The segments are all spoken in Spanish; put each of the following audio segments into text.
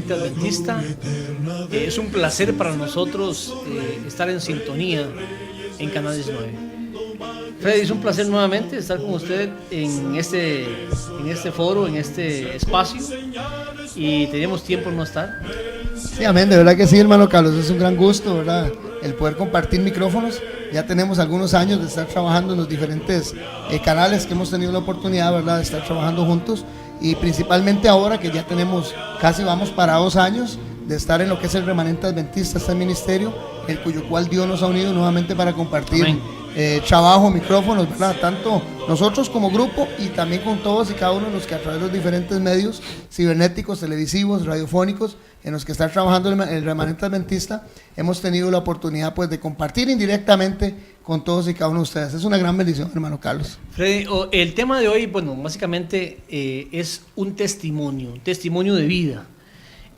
remanente adventista. Es un placer para nosotros estar en sintonía en Canales 9. Freddy, es un placer nuevamente estar con usted en este foro, en este espacio, y teníamos tiempo no estar. Sí, amén, de verdad que sí, hermano Carlos, es un gran gusto, ¿verdad?, el poder compartir micrófonos. Ya tenemos algunos años de estar trabajando en los diferentes canales que hemos tenido la oportunidad, ¿verdad?, de estar trabajando juntos, y principalmente ahora que ya tenemos, casi vamos para 2 años de estar en lo que es el remanente adventista, este ministerio, el cuyo cual Dios nos ha unido nuevamente para compartir trabajo, micrófonos, ¿verdad?, tanto nosotros como grupo y también con todos y cada uno de los que a través de los diferentes medios cibernéticos, televisivos, radiofónicos, en los que está trabajando el remanente adventista, hemos tenido la oportunidad pues de compartir indirectamente con todos y cada uno de ustedes. Es una gran bendición, hermano Carlos. Freddy, el tema de hoy, bueno, básicamente es un testimonio de vida.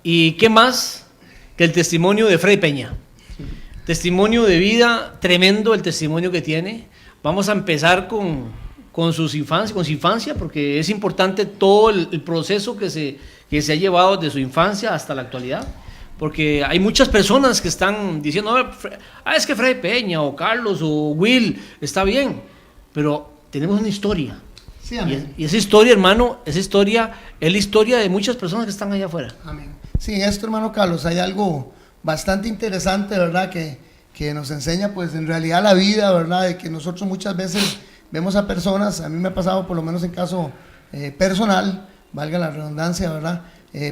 ¿Y qué más que el testimonio de Freddy Peña? Testimonio de vida tremendo, el testimonio que tiene. Vamos a empezar con su infancia, porque es importante todo el proceso que se ha llevado desde su infancia hasta la actualidad. Porque hay muchas personas que están diciendo, es que Freddy Peña o Carlos o Will está bien, pero tenemos una historia. Sí, amén. Y esa historia, hermano, es la historia de muchas personas que están allá afuera. Amén. Sí, en esto, hermano Carlos, hay algo bastante interesante, ¿verdad?, que nos enseña pues en realidad la vida, ¿verdad?, de que nosotros muchas veces vemos a personas, a mí me ha pasado por lo menos en caso personal, valga la redundancia, ¿verdad?,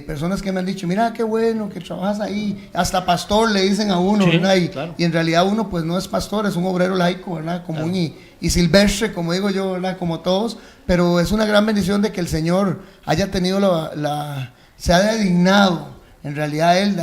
personas que me han dicho, mira qué bueno que trabajas ahí, hasta pastor le dicen a uno, sí, ¿verdad? Claro. Y en realidad uno pues no es pastor, es un obrero laico, ¿verdad?, común, claro, y silvestre, como digo yo, ¿verdad?, como todos, pero es una gran bendición de que el Señor haya tenido se haya dignado, en realidad Él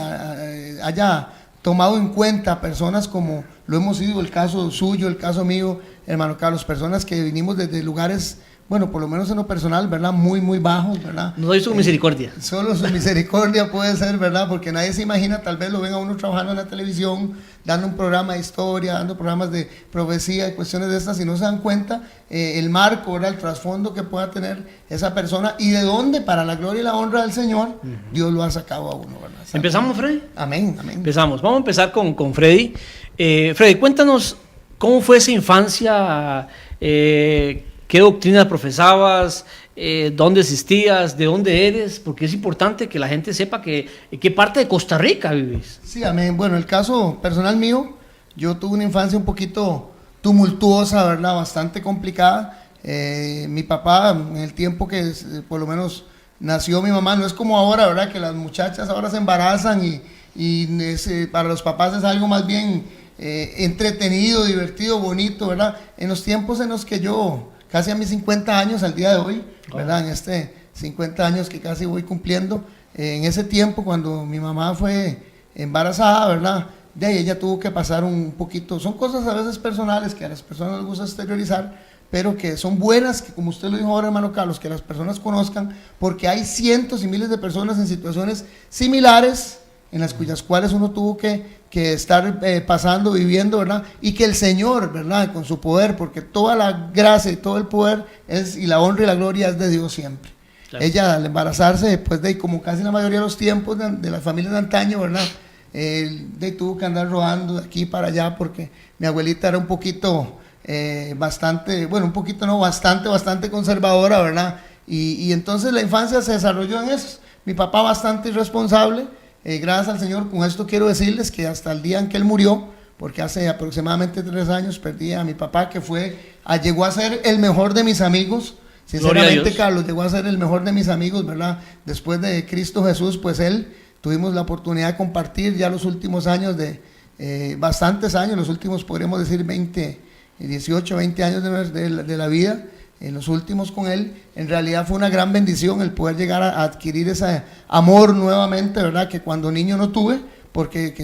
haya tomado en cuenta personas como lo hemos sido, el caso suyo, el caso mío, hermano Carlos, personas que vinimos desde lugares, bueno, por lo menos en lo personal, ¿verdad?, muy, muy bajos, ¿verdad? No doy su misericordia. Solo su misericordia puede ser, ¿verdad?, porque nadie se imagina, tal vez lo ven a uno trabajando en la televisión, dando un programa de historia, dando programas de profecía y cuestiones de estas, y no se dan cuenta el marco, ¿verdad?, el trasfondo que pueda tener esa persona y de dónde, para la gloria y la honra del Señor, Dios lo ha sacado a uno, ¿verdad? ¿Empezamos, Freddy? Amén, amén. Empezamos. Vamos a empezar con Freddy. Freddy, cuéntanos cómo fue esa infancia, qué doctrina profesabas, dónde asistías, de dónde eres, porque es importante que la gente sepa qué parte de Costa Rica vives. Sí, amén. Bueno, el caso personal mío, yo tuve una infancia un poquito tumultuosa, ¿verdad?, bastante complicada. Mi papá, en el tiempo que por lo menos nació mi mamá, no es como ahora, ¿verdad?, que las muchachas ahora se embarazan y para los papás es algo más bien entretenido, divertido, bonito, ¿verdad? En los tiempos en los que yo, casi a mis 50 años al día de hoy, ¿verdad?, en 50 años que casi voy cumpliendo, en ese tiempo cuando mi mamá fue embarazada, ¿verdad?, de ahí ella tuvo que pasar un poquito, son cosas a veces personales que a las personas les gusta exteriorizar, pero que son buenas, que como usted lo dijo ahora, hermano Carlos, que las personas conozcan, porque hay cientos y miles de personas en situaciones similares, en las cuales uno tuvo que estar pasando, viviendo, ¿verdad? Y que el Señor, ¿verdad?, con su poder, porque toda la gracia y todo el poder y la honra y la gloria es de Dios siempre. Claro. Ella, al embarazarse, después de, como casi la mayoría de los tiempos de las familias de antaño, ¿verdad?, tuvo que andar rodando de aquí para allá, porque mi abuelita era un poquito, bastante conservadora, ¿verdad? Y entonces la infancia se desarrolló en eso. Mi papá bastante irresponsable. Gracias al Señor, con esto quiero decirles que hasta el día en que él murió, porque hace aproximadamente 3 años perdí a mi papá, que llegó a ser el mejor de mis amigos, sinceramente, Carlos, llegó a ser el mejor de mis amigos, ¿verdad? Después de Cristo Jesús, pues tuvimos la oportunidad de compartir ya los últimos años, bastantes años, los últimos podríamos decir 18, 20 años de la vida, en los últimos con él. En realidad fue una gran bendición el poder llegar a adquirir ese amor nuevamente, ¿verdad?, que cuando niño no tuve, porque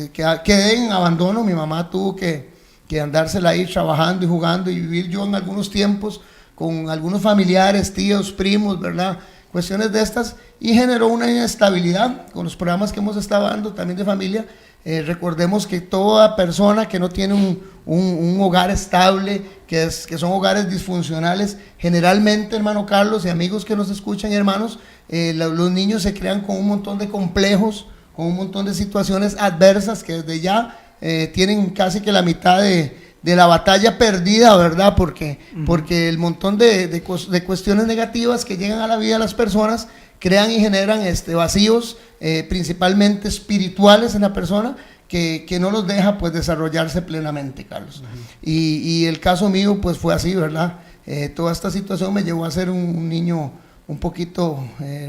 quedé en abandono. Mi mamá tuvo que andársela ahí trabajando y jugando, y vivir yo en algunos tiempos con algunos familiares, tíos, primos, ¿verdad?, cuestiones de estas, y generó una inestabilidad con los programas que hemos estado dando también de familia. Recordemos que toda persona que no tiene un hogar estable, que son hogares disfuncionales, generalmente, hermano Carlos y amigos que nos escuchan, hermanos, los niños se crean con un montón de complejos, con un montón de situaciones adversas que desde ya tienen casi que la mitad de la batalla perdida, ¿verdad? Porque el montón de cuestiones negativas que llegan a la vida de las personas crean y generan vacíos, principalmente espirituales en la persona, que no los deja pues desarrollarse plenamente, Carlos. Y el caso mío pues fue así, ¿verdad? Toda esta situación me llevó a ser un niño un poquito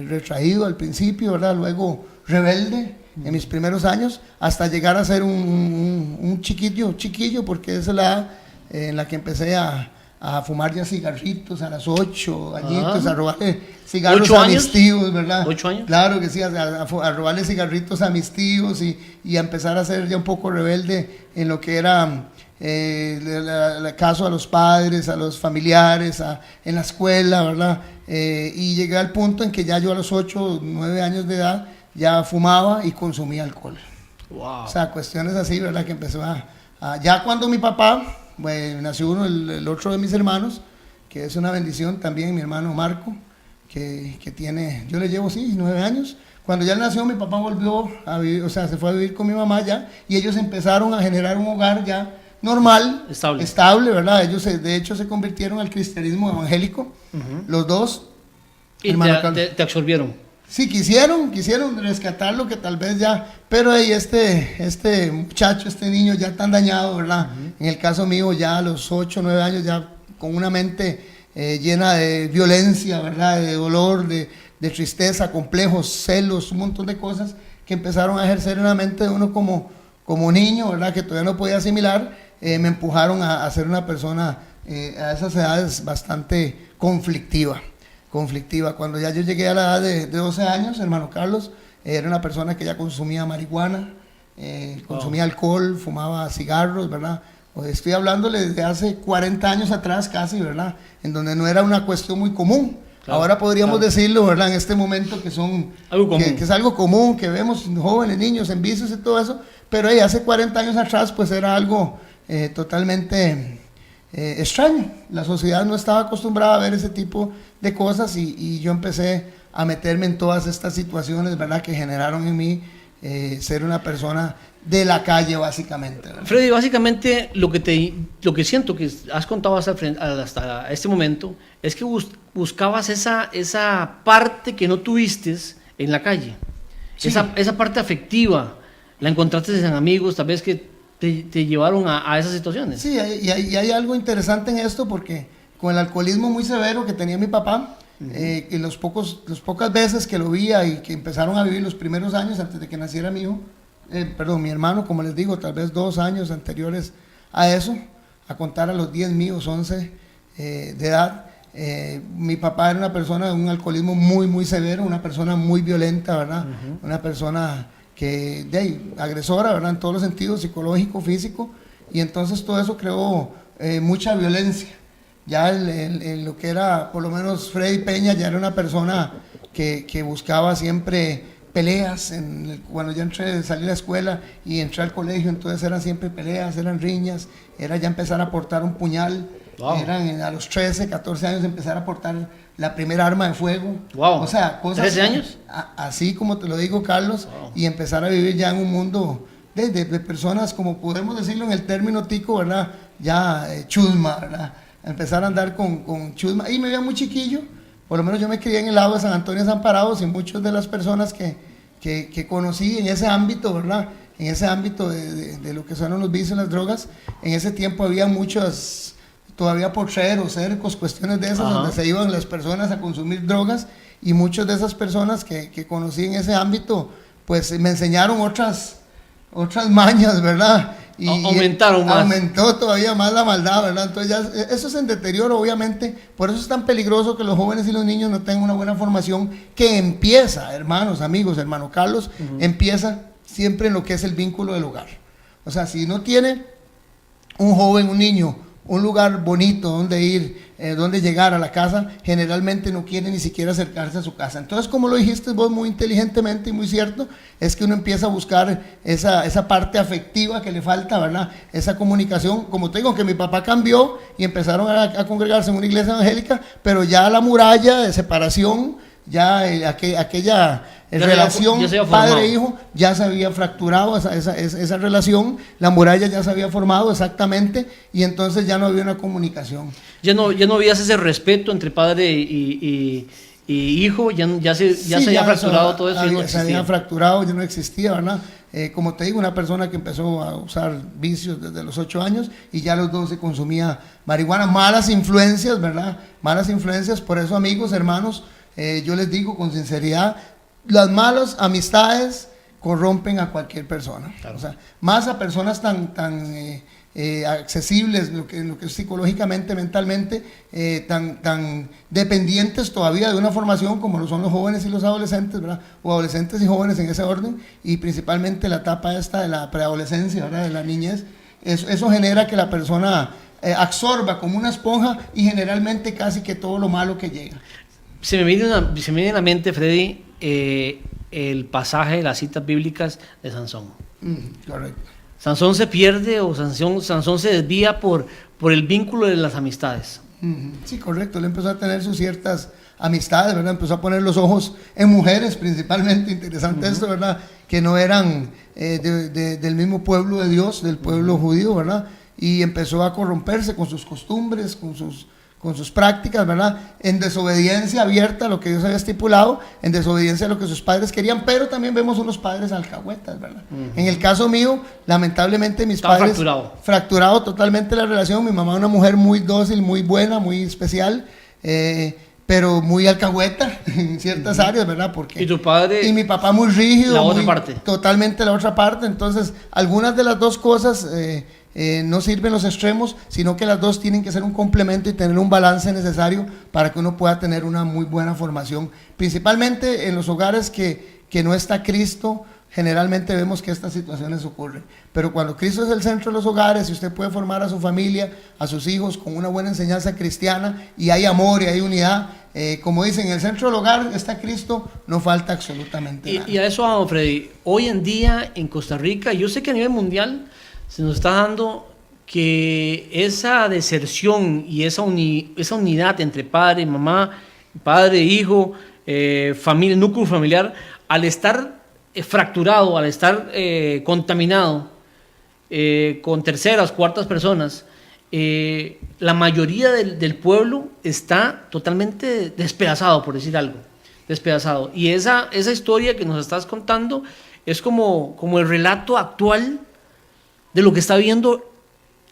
retraído al principio, ¿verdad? Luego rebelde en mis primeros años, hasta llegar a ser un chiquillo, porque esa es la edad en la que empecé a fumar ya cigarritos a las 8 añitos, a robarle cigarros a mis tíos, ¿verdad? 8 años. Claro que sí, a robarle cigarritos a mis tíos y a empezar a ser ya un poco rebelde en lo que era el caso a los padres, a los familiares, en la escuela, ¿verdad? Y llegué al punto en que ya yo a los 8 o 9 años de edad ya fumaba y consumía alcohol. Wow. O sea, cuestiones así, ¿verdad? Que empezó ya cuando mi papá, bueno, nació uno, el otro de mis hermanos, que es una bendición también, mi hermano Marco, que tiene, yo le llevo, sí, 9 años. Cuando ya nació, mi papá volvió a vivir, o sea, se fue a vivir con mi mamá ya, y ellos empezaron a generar un hogar ya normal, estable, ¿verdad? Ellos, de hecho, se convirtieron al cristianismo evangélico, los dos. ¿Y te absorbieron? Sí, quisieron rescatar lo que tal vez ya, pero ahí este muchacho, este niño ya tan dañado, ¿verdad? En el caso mío ya a los 8, 9 años ya con una mente llena de violencia, ¿verdad? De dolor, de tristeza, complejos, celos, un montón de cosas que empezaron a ejercer en la mente de uno como niño, ¿verdad? Que todavía no podía asimilar, me empujaron a ser una persona a esas edades bastante conflictiva. Cuando ya yo llegué a la edad de 12 años, hermano Carlos, era una persona que ya consumía marihuana, consumía alcohol, fumaba cigarros, ¿verdad? Estoy hablándole desde hace 40 años atrás casi, ¿verdad? En donde no era una cuestión muy común. Claro, ahora podríamos decirlo, ¿verdad? En este momento que es algo común, que vemos jóvenes, niños en vicios y todo eso, pero hace 40 años atrás pues era algo totalmente extraño. La sociedad no estaba acostumbrada a ver ese tipo de cosas y yo empecé a meterme en todas estas situaciones, ¿verdad? Que generaron en mí ser una persona de la calle, básicamente, ¿verdad? Freddy, básicamente lo que siento que has contado hasta este momento es que buscabas esa parte que no tuviste en la calle, sí. esa parte afectiva, la encontraste en amigos, tal vez que te llevaron a esas situaciones. Sí, y hay algo interesante en esto, porque con el alcoholismo muy severo que tenía mi papá, y las pocas veces que lo veía y que empezaron a vivir los primeros años antes de que naciera mi hermano, como les digo, tal vez 2 años anteriores a eso, a contar a los 10 míos, 11 de edad, mi papá era una persona de un alcoholismo muy, muy severo, una persona muy violenta, ¿verdad? Una persona agresora, ¿verdad? En todos los sentidos, psicológico, físico, y entonces todo eso creó mucha violencia. Ya en lo que era, por lo menos Freddy Peña, ya era una persona que buscaba siempre peleas. Cuando yo salí de la escuela y entré al colegio, entonces eran siempre peleas, eran riñas, era ya empezar a portar un puñal. Wow. Eran a los 13, 14 años empezar a portar la primera arma de fuego. Wow. O sea, cosas. ¿13 años? Así como te lo digo, Carlos, wow. Y empezar a vivir ya en un mundo de personas, como podemos decirlo en el término tico, ¿verdad? Ya chusma, ¿verdad? Empezar a andar con chusma. Y me veía muy chiquillo, por lo menos yo me crié en el lado de San Antonio Desamparados, y muchas de las personas que conocí en ese ámbito, ¿verdad? En ese ámbito de lo que son los vicios y las drogas, en ese tiempo había muchos todavía porcheros, cercos, cuestiones de esas, ajá, donde se iban las personas a consumir drogas, y muchas de esas personas que conocí en ese ámbito, pues me enseñaron otras mañas, ¿verdad? Y aumentaron más. Aumentó todavía más la maldad, ¿verdad? Entonces ya eso es en deterioro, obviamente. Por eso es tan peligroso que los jóvenes y los niños no tengan una buena formación, que empieza, hermanos, amigos, hermano Carlos, empieza siempre en lo que es el vínculo del hogar. O sea, si no tiene un joven, un niño, un lugar bonito donde ir, donde llegar a la casa, generalmente no quiere ni siquiera acercarse a su casa. Entonces, como lo dijiste vos muy inteligentemente y muy cierto, es que uno empieza a buscar esa parte afectiva que le falta, ¿verdad? Esa comunicación, como te digo, que mi papá cambió y empezaron a congregarse en una iglesia evangélica, pero ya la muralla de separación, ya aquella relación ya se había formado. padre-hijo ya se había fracturado, esa relación, la muralla ya se había formado exactamente, y entonces ya no había una comunicación. Ya no había ese respeto entre padre y hijo, ya se había fracturado todo eso. Se había fracturado, ya no existía, ¿verdad? Como te digo, una persona que empezó a usar vicios desde los 8 años y ya a los 12 consumía marihuana, malas influencias, ¿verdad? Malas influencias, por eso, amigos, hermanos, yo les digo con sinceridad, las malas amistades corrompen a cualquier persona. Claro. O sea, más a personas tan accesibles, lo que es psicológicamente, mentalmente, tan dependientes todavía de una formación como lo son los jóvenes y los adolescentes, ¿verdad? O adolescentes y jóvenes en ese orden, y principalmente la etapa esta de la preadolescencia, ¿verdad? De la niñez. Eso genera que la persona absorba como una esponja y generalmente casi que todo lo malo que llega. Se me viene a la mente, Freddy, el pasaje de las citas bíblicas de Sansón. Correcto. Sansón se pierde, o Sansón se desvía por el vínculo de las amistades. Sí, correcto. Él empezó a tener sus ciertas amistades, ¿verdad? Empezó a poner los ojos en mujeres, principalmente. Interesante esto, ¿verdad? Que no eran del mismo pueblo de Dios, del pueblo judío, ¿verdad? Y empezó a corromperse con sus costumbres, con sus prácticas, ¿verdad? En desobediencia abierta a lo que Dios había estipulado, en desobediencia a lo que sus padres querían, pero también vemos unos padres alcahuetas, ¿verdad? En el caso mío, lamentablemente mis padres... Fracturado totalmente la relación. Mi mamá, una mujer muy dócil, muy buena, muy especial, pero muy alcahueta en ciertas áreas, ¿verdad? Porque, ¿y tu padre? Y mi papá muy rígido. La otra parte. Totalmente la otra parte. Entonces, algunas de las dos cosas... no sirven los extremos, sino que las dos tienen que ser un complemento y tener un balance necesario para que uno pueda tener una muy buena formación. Principalmente en los hogares que no está Cristo, generalmente vemos que estas situaciones ocurren. Pero cuando Cristo es el centro de los hogares y usted puede formar a su familia, a sus hijos con una buena enseñanza cristiana, y hay amor y hay unidad, como dicen, en el centro del hogar está Cristo, no falta absolutamente nada. Y a eso vamos, Freddy. Hoy en día en Costa Rica, yo sé que a nivel mundial se nos está dando que esa deserción y esa unidad entre padre y mamá, padre e hijo, familia, núcleo familiar, al estar fracturado, al estar contaminado con terceras, cuartas personas, la mayoría del pueblo está totalmente despedazado, por decir algo, despedazado. Y esa historia que nos estás contando es como el relato actual de lo que está viendo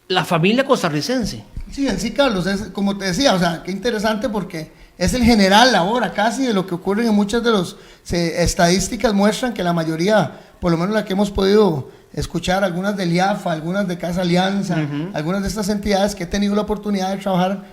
la familia costarricense. Sí, en sí, Carlos, es como te decía, o sea, qué interesante porque es el general ahora casi de lo que ocurre en muchas de las estadísticas muestran que la mayoría, por lo menos la que hemos podido escuchar, algunas del IAFA, algunas de Casa Alianza, algunas de estas entidades que he tenido la oportunidad de trabajar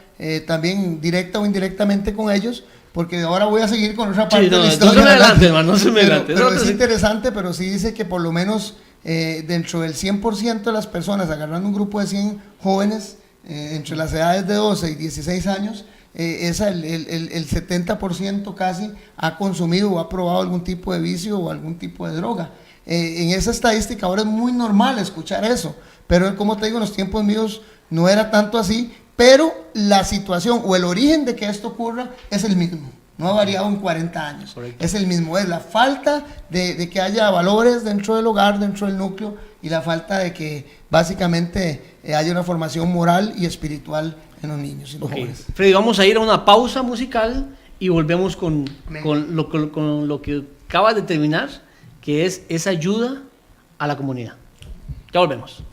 también directa o indirectamente con ellos, porque ahora voy a seguir con otra parte de la historia. No se me adelante, hermano, no se me adelante. Pero es interesante, pero sí dice que por lo menos dentro del 100% de las personas, agarrando un grupo de 100 jóvenes, entre las edades de 12 y 16 años, el 70% casi ha consumido o ha probado algún tipo de vicio o algún tipo de droga. En esa estadística ahora es muy normal escuchar eso, pero como te digo, en los tiempos míos no era tanto así, pero la situación o el origen de que esto ocurra es el mismo. No ha variado en 40 años. Correcto. Es el mismo, es la falta de que haya valores dentro del hogar, dentro del núcleo, y la falta de que básicamente haya una formación moral y espiritual en los niños y los jóvenes. Freddy, vamos a ir a una pausa musical y volvemos con lo que acabas de terminar, que es esa ayuda a la comunidad. Ya volvemos.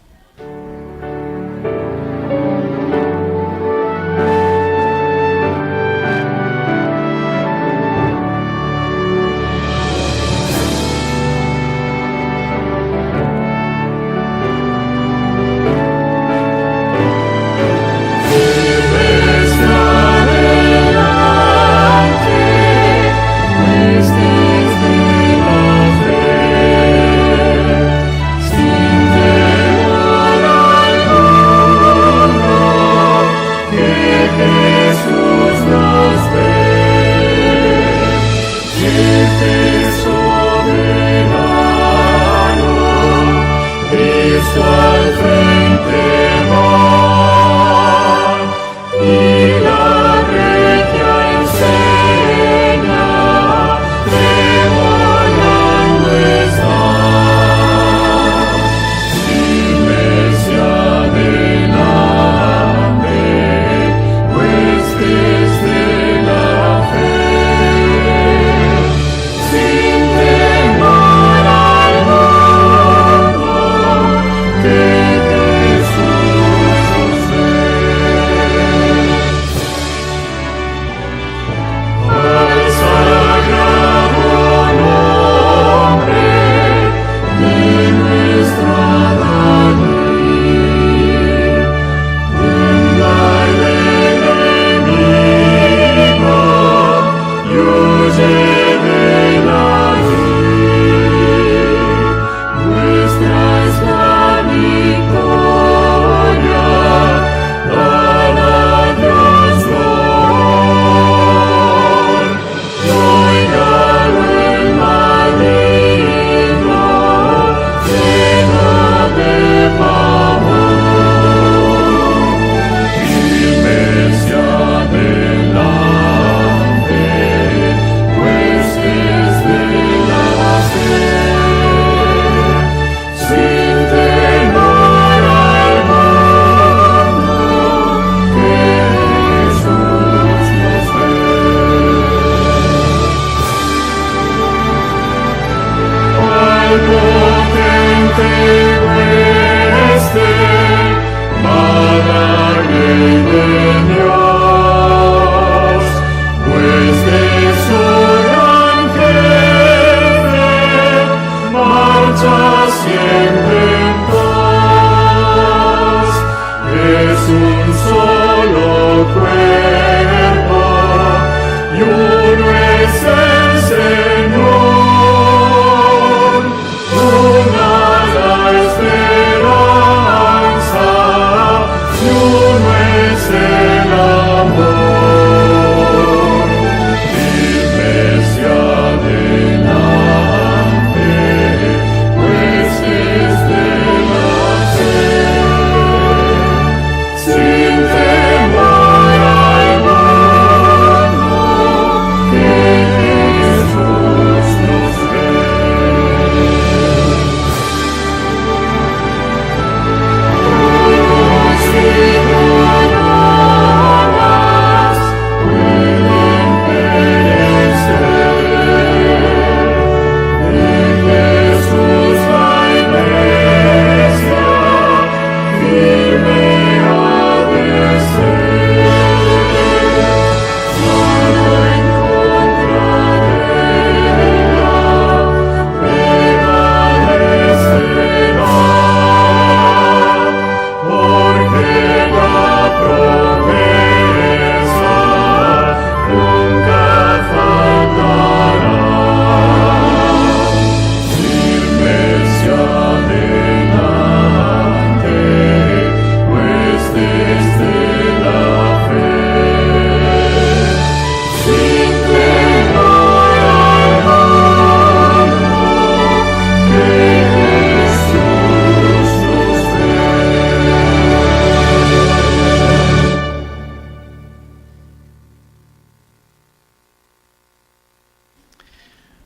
Sin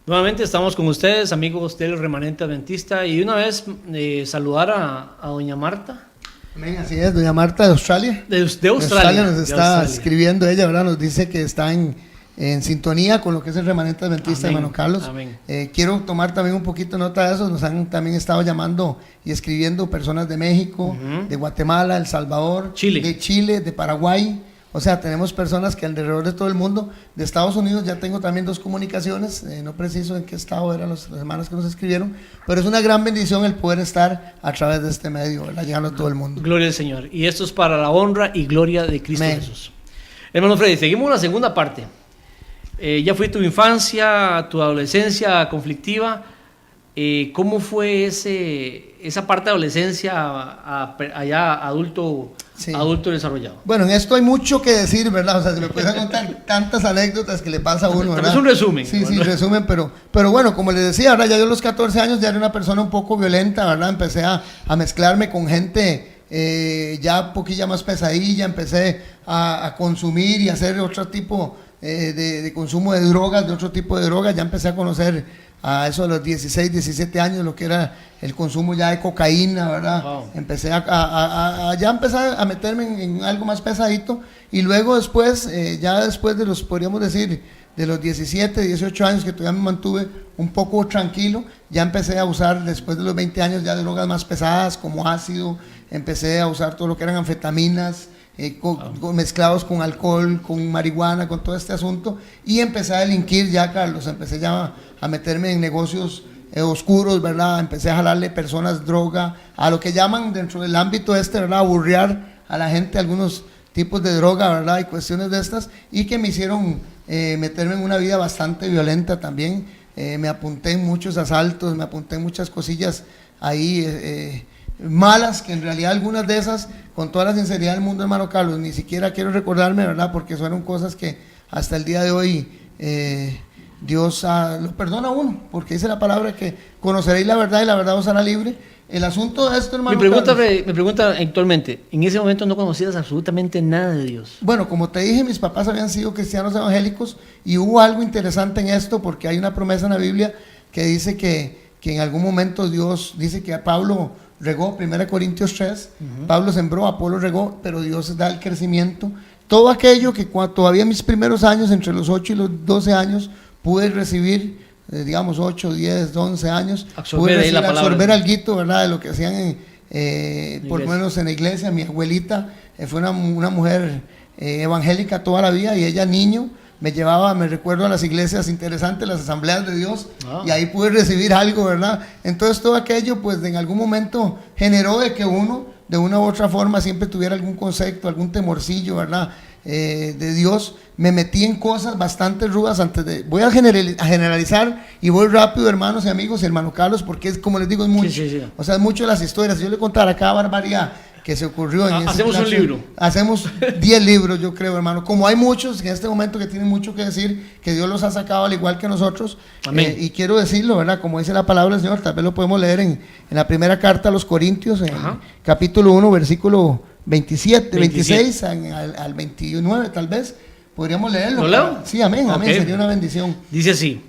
Nuevamente estamos con ustedes, amigos del Remanente Adventista, y una vez saludar a doña Marta. Amén, así es, doña Marta de Australia. De Australia. Nos está escribiendo ella, ¿verdad? Nos dice que está en sintonía con lo que es el Remanente Adventista, hermano Carlos. Amén. Quiero tomar también un poquito nota de eso. Nos han también estado llamando y escribiendo personas de México, de Guatemala, El Salvador, de Chile, de Paraguay. O sea, tenemos personas que alrededor de todo el mundo, de Estados Unidos ya tengo también 2 comunicaciones, no preciso en qué estado eran las hermanas que nos escribieron, pero es una gran bendición el poder estar a través de este medio, ¿verdad? Llegando a todo el mundo. Gloria al Señor. Y esto es para la honra y gloria de Cristo Jesús. Hermano Freddy, seguimos la segunda parte. Ya fue tu infancia, tu adolescencia conflictiva. ¿Cómo fue esa parte de adolescencia allá adulto desarrollado? Bueno, en esto hay mucho que decir, ¿verdad? O sea, se me pueden contar tantas anécdotas que le pasa a uno, ¿verdad? Es un resumen. Sí, resumen, pero bueno, como les decía, ¿verdad? Ya yo a los 14 años ya era una persona un poco violenta, ¿verdad? Empecé a mezclarme con gente ya un poquilla más pesadilla, empecé a consumir y hacer otro tipo de consumo de drogas, de otro tipo de drogas, ya empecé a conocer a eso de los 16, 17 años, lo que era el consumo ya de cocaína, ¿verdad? Wow. Empecé ya empecé a meterme en algo más pesadito, y luego después, ya después de los, podríamos decir, de los 17, 18 años que todavía me mantuve un poco tranquilo, ya empecé a usar después de los 20 años ya drogas más pesadas como ácido, empecé a usar todo lo que eran anfetaminas, mezclados con alcohol, con marihuana, con todo este asunto, y empecé a delinquir ya, Carlos, empecé ya a meterme en negocios oscuros, ¿verdad? Empecé a jalarle personas, droga, a lo que llaman dentro del ámbito ¿verdad? Aburrear a la gente algunos tipos de droga, ¿verdad? Y cuestiones de estas, y que me hicieron meterme en una vida bastante violenta también. Me apunté en muchos asaltos, me apunté en muchas cosillas ahí malas, que en realidad algunas de esas, con toda la sinceridad del mundo, hermano Carlos, ni siquiera quiero recordarme, ¿verdad? Porque fueron cosas que hasta el día de hoy Dios lo perdona a uno, porque dice la palabra que conoceréis la verdad y la verdad os hará libre. El asunto de esto, hermano me pregunta actualmente, en ese momento no conocías absolutamente nada de Dios. Bueno, como te dije, mis papás habían sido cristianos evangélicos, y hubo algo interesante en esto, porque hay una promesa en la Biblia que dice que en algún momento Dios dice que a Pablo regó, 1 Corintios 3, Pablo sembró, Apolo regó, pero Dios da el crecimiento. Todo aquello que todavía en mis primeros años, entre los 8 y los 12 años, pude recibir, digamos 8, 10, 11 años, absorber alguito, ¿verdad? De lo que hacían por lo menos en la iglesia. Mi abuelita fue una mujer evangélica toda la vida, y ella niño me llevaba, me recuerdo, a las iglesias interesantes, las asambleas de Dios, y ahí pude recibir algo, ¿verdad? Entonces todo aquello pues en algún momento generó de que uno de una u otra forma siempre tuviera algún concepto, algún temorcillo, ¿verdad? De Dios. Me metí en cosas bastante rudas voy a generalizar y voy rápido, hermanos y amigos, y hermano Carlos, porque es, como les digo, es mucho, sí. O sea, es mucho de las historias. Si yo le contara cada barbaridad que se ocurrió en ese hacemos un libro. Hacemos 10 libros, yo creo, hermano. Como hay muchos en este momento que tienen mucho que decir, que Dios los ha sacado al igual que nosotros. Amén. Y quiero decirlo, ¿verdad? Como dice la palabra del Señor, tal vez lo podemos leer en la primera carta a los Corintios, en capítulo 1, versículo 26 al 29, tal vez. Podríamos leerlo. ¿Lo leo? Sí, amén, amén, sería una bendición. Dice así: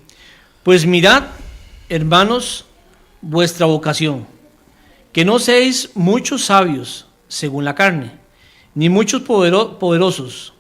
pues mirad, hermanos, vuestra vocación, que no seáis muchos sabios según la carne, ni muchos poderosos,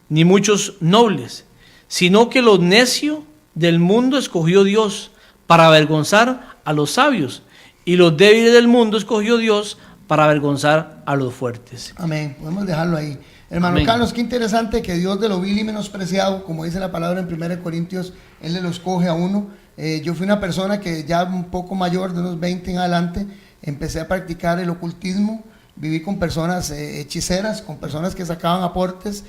ni muchos nobles, sino que lo necio del mundo escogió Dios para avergonzar a los sabios, y los débiles del mundo escogió Dios para avergonzar a los fuertes. Amén, podemos dejarlo ahí. Hermano Amén. Carlos, qué interesante que Dios de lo vil y menospreciado, como dice la palabra en 1 Corintios, Él le lo escoge a uno. Yo fui una persona que ya un poco mayor, de unos 20 en adelante, empecé a practicar el ocultismo. Viví con personas hechiceras, con personas que sacaban aportes,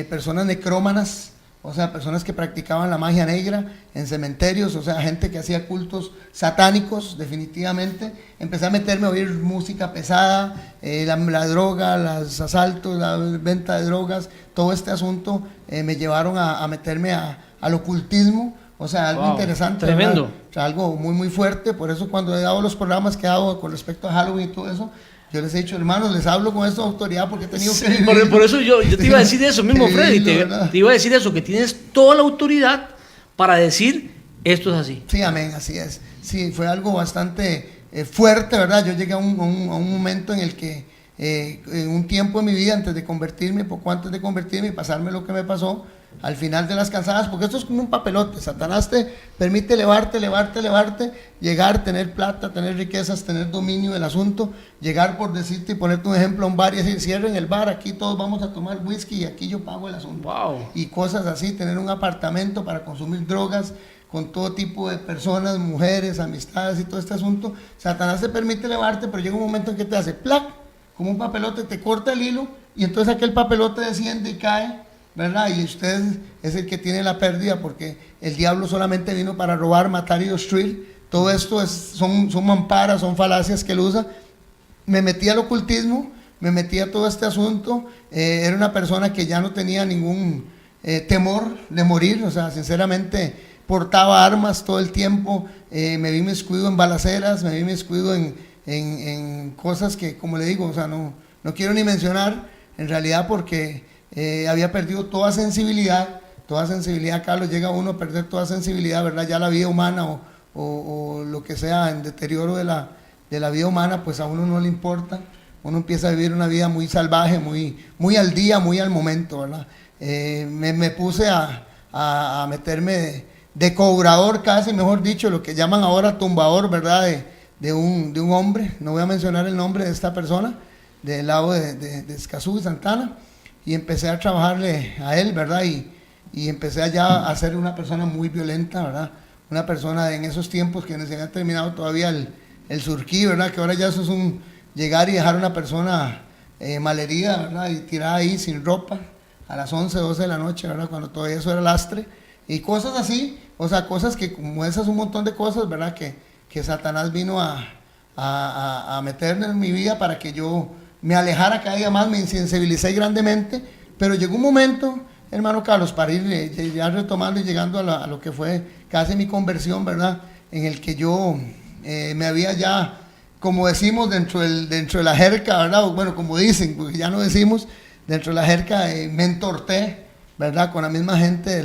personas necrómanas, o sea, personas que practicaban la magia negra en cementerios, o sea, gente que hacía cultos satánicos, definitivamente. Empecé a meterme a oír música pesada, la droga, los asaltos, la venta de drogas, todo este asunto me llevaron a meterme al ocultismo. O sea, algo interesante. Tremendo. O sea, algo muy, muy fuerte. Por eso cuando he dado los programas que he dado con respecto a Halloween y todo eso, yo les he dicho, hermanos, les hablo con esta autoridad porque he tenido que vivir. Por eso yo te iba a decir eso mismo, Freddy. Te iba a decir eso, que tienes toda la autoridad para decir Esto es así. Sí, amén, así es. Sí, fue algo bastante fuerte, ¿verdad? Yo llegué a un momento en el que, en un tiempo de mi vida, antes de convertirme, poco antes de convertirme y pasarme lo que me pasó, al final de las cansadas, porque esto es como un papelote. Satanás te permite elevarte, llegar, tener plata, tener riquezas, tener dominio del asunto, llegar, por decirte y ponerte un ejemplo, a un bar y decir, cierren el bar, aquí todos vamos a tomar whisky y aquí yo pago el asunto. Wow. Y cosas así, tener un apartamento para consumir drogas con todo tipo de personas, mujeres, amistades y todo este asunto. Satanás te permite elevarte, pero llega un momento en que te hace plac, como un papelote, te corta el hilo y entonces aquel papelote desciende y cae, ¿verdad? Y usted es el que tiene la pérdida, porque el diablo solamente vino para robar, matar y destruir. Todo esto son mamparas, son falacias que él usa. Me metí al ocultismo, me metí a todo este asunto. Era una persona que ya no tenía ningún temor de morir, o sea, sinceramente portaba armas todo el tiempo. Me vi inmiscuido en balaceras, me vi inmiscuido en cosas que, como le digo, o sea, no quiero ni mencionar en realidad, porque había perdido toda sensibilidad, Carlos. Llega uno a perder toda sensibilidad, ¿verdad? Ya la vida humana o lo que sea en deterioro de la vida humana, pues a uno no le importa. Uno empieza a vivir una vida muy salvaje, muy al día, muy al momento, ¿verdad? Me puse a meterme de cobrador, casi, mejor dicho, lo que llaman ahora tumbador, ¿verdad? De un hombre. No voy a mencionar el nombre de esta persona, del lado de Escazú y Santana. Y empecé a trabajarle a él, ¿verdad? Y empecé allá a ser una persona muy violenta, ¿verdad? Una persona en esos tiempos que no se había terminado todavía el surquí, ¿verdad? Que ahora ya eso es un llegar y dejar a una persona malherida, ¿verdad? Y tirada ahí sin ropa a las 11, 12 de la noche, ¿verdad? Cuando todavía eso era lastre. Y cosas así, o sea, cosas que como esas, un montón de cosas, ¿verdad? Que Satanás vino a meterme en mi vida para que yo me alejara cada día más, me insensibilicé grandemente. Pero llegó un momento, hermano Carlos, para ir ya retomando y llegando a lo que fue casi mi conversión, ¿verdad? En el que yo me había ya, como decimos dentro de la jerga, ¿verdad? Bueno, como dicen, porque ya no decimos, dentro de la jerga me entorté, ¿verdad? Con la misma gente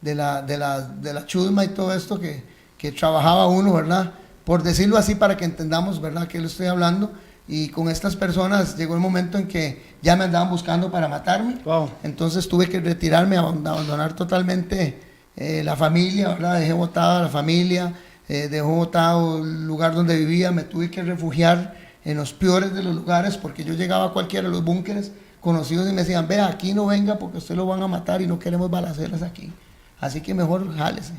de la chusma y todo esto que trabajaba uno, ¿verdad? Por decirlo así, para que entendamos, ¿verdad?, que le estoy hablando. Y con estas personas llegó el momento en que ya me andaban buscando para matarme. Wow. Entonces tuve que retirarme, abandonar totalmente la familia, ¿verdad? Dejé botada la familia, dejé botado el lugar donde vivía. Me tuve que refugiar en los peores de los lugares, porque yo llegaba a cualquiera de los búnkeres conocidos y me decían, vea, aquí no venga porque usted lo van a matar y no queremos balaceras aquí. Así que mejor jálese.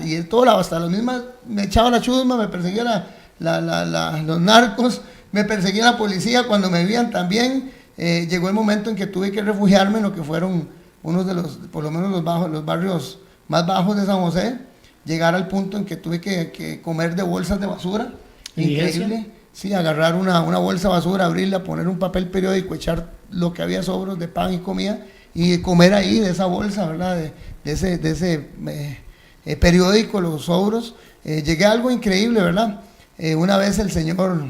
Y de todo lado, hasta los mismos, me echaba la chusma, me perseguía los narcos, me perseguía la policía cuando me veían también. Llegó el momento en que tuve que refugiarme en lo que fueron unos de los, por lo menos los barrios más bajos de San José. Llegar al punto en que tuve que comer de bolsas de basura. Increíble. Sí, agarrar una bolsa de basura, abrirla, poner un papel periódico, echar lo que había sobros de pan y comida y comer ahí de esa bolsa, ¿verdad? De ese periódico, los sobros. Llegué a algo increíble, ¿verdad? Una vez el señor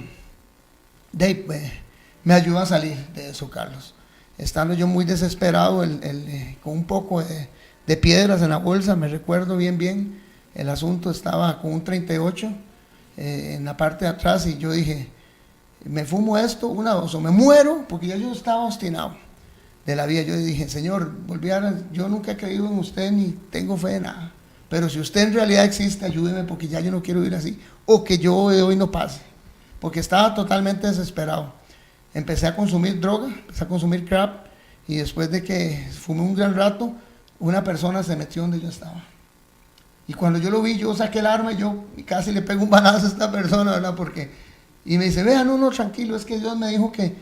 Dave me ayudó a salir de eso, Carlos. Estando yo muy desesperado, con un poco de piedras en la bolsa, me recuerdo bien, el asunto estaba con un 38 en la parte de atrás y yo dije, me fumo esto, una dos, o me muero, porque ya yo estaba obstinado de la vida. Yo dije, Señor, yo nunca he creído en usted ni tengo fe en nada, pero si usted en realidad existe, ayúdeme, porque ya yo no quiero vivir así, o que yo de hoy no pase, porque estaba totalmente desesperado. Empecé a consumir droga, empecé a consumir crack, y después de que fumé un gran rato, una persona se metió donde yo estaba. Y cuando yo lo vi, yo saqué el arma y yo casi le pego un balazo a esta persona, ¿verdad? Y me dice, vea, no, tranquilo, es que Dios me dijo que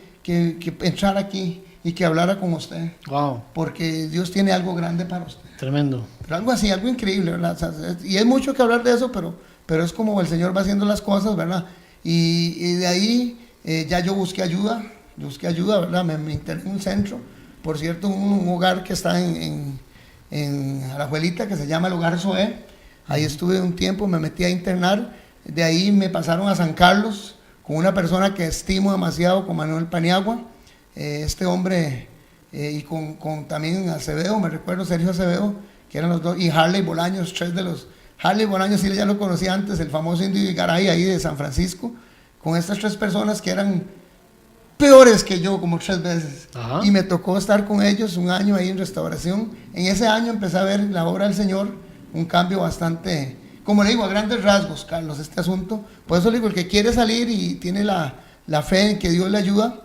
entrara aquí y que hablara con usted. Wow. Porque Dios tiene algo grande para usted. Tremendo. Pero algo así, algo increíble, ¿verdad? O sea, y hay mucho que hablar de eso, pero es como el Señor va haciendo las cosas, ¿verdad? Y de ahí ya yo busqué ayuda, ¿verdad? Me interné en un centro, por cierto, un hogar que está en Alajuelita, que se llama el Hogar Zoé. Ahí estuve un tiempo, me metí a internar. De ahí me pasaron a San Carlos con una persona que estimo demasiado, con Manuel Paniagua. Este hombre, y con también Acevedo, me recuerdo, Sergio Acevedo, que eran los dos, y Harley Bolaños, tres de Harley Bolaños sí ya lo conocía antes, el famoso Indio Garay ahí de San Francisco, con estas 3 personas que eran peores que yo como 3 veces. Ajá. Y me tocó estar con ellos un año ahí en restauración. En ese año empecé a ver la obra del Señor, un cambio bastante, como le digo, a grandes rasgos, Carlos, este asunto. Por eso le digo, el que quiere salir y tiene la fe en que Dios le ayuda,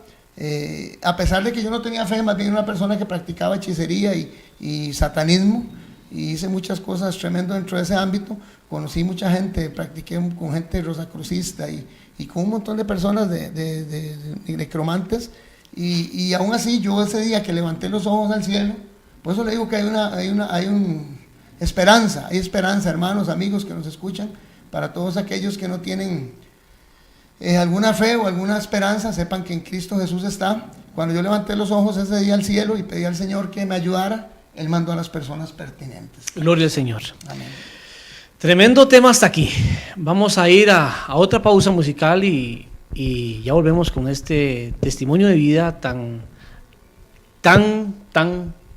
a pesar de que yo no tenía fe, más bien era una persona que practicaba hechicería y satanismo, y hice muchas cosas tremendas dentro de ese ámbito. Conocí mucha gente, practiqué con gente rosacrucista y con un montón de personas de necromantes, y aún así yo ese día que levanté los ojos al cielo, por eso le digo que hay esperanza, hermanos, amigos que nos escuchan, para todos aquellos que no tienen alguna fe o alguna esperanza, sepan que en Cristo Jesús está. Cuando yo levanté los ojos ese día al cielo y pedí al Señor que me ayudara, Él mandó a las personas pertinentes. Gloria al Señor. Amén. Tremendo tema hasta aquí. Vamos a ir a otra pausa musical y ya volvemos con este testimonio de vida tan